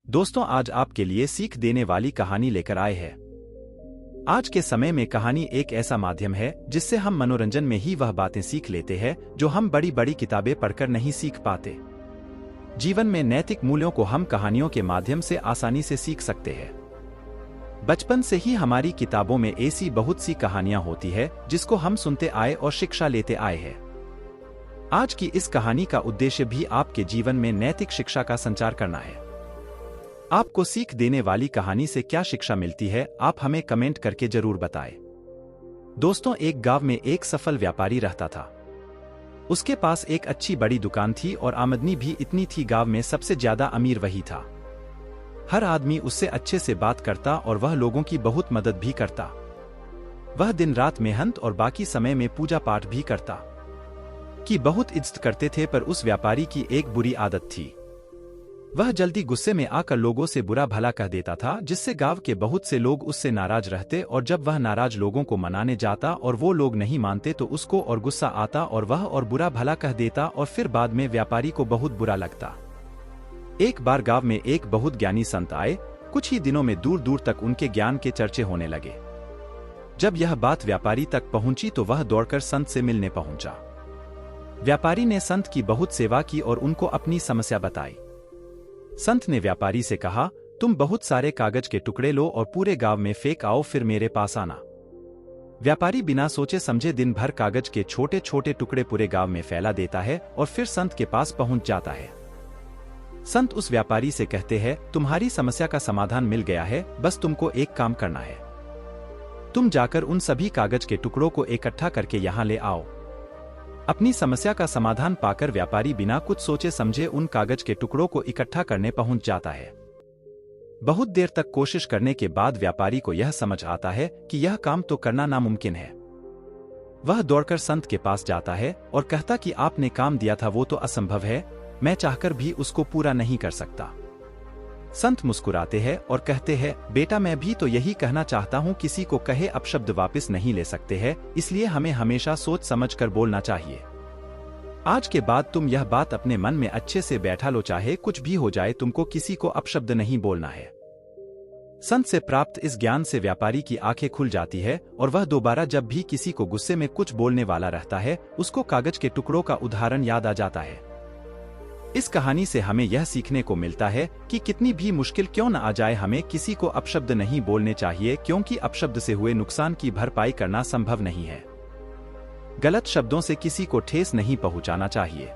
दोस्तों, आज आपके लिए सीख देने वाली कहानी लेकर आए हैं। आज के समय में कहानी एक ऐसा माध्यम है जिससे हम मनोरंजन में ही वह बातें सीख लेते हैं जो हम बड़ी बड़ी किताबें पढ़कर नहीं सीख पाते। जीवन में नैतिक मूल्यों को हम कहानियों के माध्यम से आसानी से सीख सकते हैं। बचपन से ही हमारी किताबों में ऐसी बहुत सी कहानियां होती है जिसको हम सुनते आए और शिक्षा लेते आए हैं। आज की इस कहानी का उद्देश्य भी आपके जीवन में नैतिक शिक्षा का संचार करना है। आपको सीख देने वाली कहानी से क्या शिक्षा मिलती है, आप हमें कमेंट करके जरूर बताएं। दोस्तों, एक गांव में एक सफल व्यापारी रहता था। उसके पास एक अच्छी बड़ी दुकान थी और आमदनी भी इतनी थी, गांव में सबसे ज्यादा अमीर वही था। हर आदमी उससे अच्छे से बात करता और वह लोगों की बहुत मदद भी करता। वह दिन रात मेहनत और बाकी समय में पूजा पाठ भी करता कि बहुत इज्जत करते थे। पर उस व्यापारी की एक बुरी आदत थी। वह जल्दी गुस्से में आकर लोगों से बुरा भला कह देता था, जिससे गांव के बहुत से लोग उससे नाराज रहते और जब वह नाराज लोगों को मनाने जाता और वो लोग नहीं मानते तो उसको और गुस्सा आता और वह और बुरा भला कह देता और फिर बाद में व्यापारी को बहुत बुरा लगता। एक बार गांव में एक बहुत ज्ञानी संत आए। कुछ ही दिनों में दूर दूर तक उनके ज्ञान के चर्चे होने लगे। जब यह बात व्यापारी तक पहुंची तो वह दौड़कर संत से मिलने पहुंचा। व्यापारी ने संत की बहुत सेवा की और उनको अपनी समस्या बताई। संत ने व्यापारी से कहा, तुम बहुत सारे कागज के टुकड़े लो और पूरे गांव में फेंक आओ, फिर मेरे पास आना। व्यापारी बिना सोचे समझे दिन भर कागज के छोटे छोटे टुकड़े पूरे गांव में फैला देता है और फिर संत के पास पहुंच जाता है। संत उस व्यापारी से कहते हैं, तुम्हारी समस्या का समाधान मिल गया है, बस तुमको एक काम करना है। तुम जाकर उन सभी कागज के टुकड़ों को इकट्ठा करके यहां ले आओ। अपनी समस्या का समाधान पाकर व्यापारी बिना कुछ सोचे समझे उन कागज के टुकड़ों को इकट्ठा करने पहुंच जाता है। बहुत देर तक कोशिश करने के बाद व्यापारी को यह समझ आता है कि यह काम तो करना नामुमकिन है। वह दौड़कर संत के पास जाता है और कहता कि आपने काम दिया था वो तो असंभव है, मैं चाहकर भी उसको पूरा नहीं कर सकता। संत मुस्कुराते हैं और कहते हैं, बेटा मैं भी तो यही कहना चाहता हूं, किसी को कहे अपशब्द वापस नहीं ले सकते हैं, इसलिए हमें हमेशा सोच समझ कर बोलना चाहिए। आज के बाद तुम यह बात अपने मन में अच्छे से बैठा लो, चाहे कुछ भी हो जाए तुमको किसी को अपशब्द नहीं बोलना है। संत से प्राप्त इस ज्ञान से व्यापारी की आंखें खुल जाती है और वह दोबारा जब भी किसी को गुस्से में कुछ बोलने वाला रहता है उसको कागज के टुकड़ों का उदाहरण याद आ जाता है। इस कहानी से हमें यह सीखने को मिलता है कि कितनी भी मुश्किल क्यों न आ जाए, हमें किसी को अपशब्द नहीं बोलने चाहिए, क्योंकि अपशब्द से हुए नुकसान की भरपाई करना संभव नहीं है। गलत शब्दों से किसी को ठेस नहीं पहुंचाना चाहिए।